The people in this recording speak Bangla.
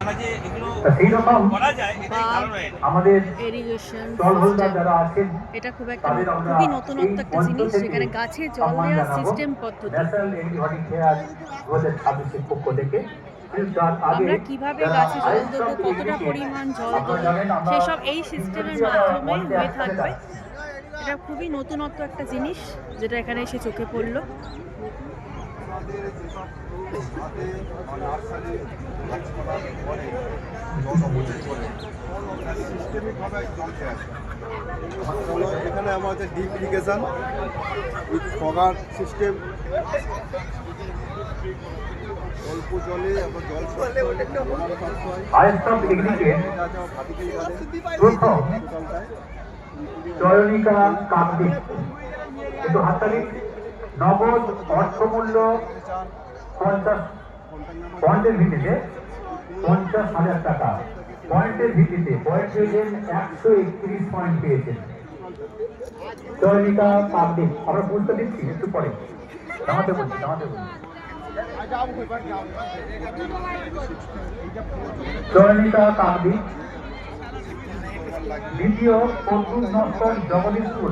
সেই রকম আমাদের ইরিগেশন জল হোল্ডার সিস্টেম যারা আছেন এটা তাদের আমরা খুবই এই নতুনত্ব একটা মঞ্চ জিনিস, থেকে যেখানে গাছে জল সম্মান দেওয়ার জানাবো সিস্টেম পদ্ধতি। ন্যাশনাল এগ্রিহর্টিক ফেয়ার 2026 পক্ষ থেকে। কিন্তু তার আগে আমরা কিভাবে যারা গাছে জল হাইস্ট দেবো, অফ কতটা এগ্রিকে পরিমাণ জল আপনারা দেবো, জানেন আমরা সেসব এই সিস্টেমের তিনজনকে আমরা মাধ্যমে মঞ্চে হয়ে একসাথে থাকবে। ডাকছি। এটা খুবই নতুনত্ব একটা জিনিস, যেটা এখানে এসে চোখে পড়লো। এখানে আমাদের deep irrigation with fogger system, অল্প জলে এবং জল হাইস্ট অফ এগ্রিকে প্রথম চয়নিকা কান্তি কিন্তু হাততালি নগদ অর্থমূল্য 50 পয়েন্টের ভিত্তিতে 50,000 টাকা। পয়েন্টের ভিত্তিতে পয়েন্ট পেয়েছেন 131 পয়েন্ট পেয়েছেন চয়নিকা কান্তি। আমরা বুঝতে দিচ্ছি একটু পরে নামাতে বলছি। চয়নিকা কান্তি দ্বিতীয় পদ্মুর নস্কর জগদীশপুর।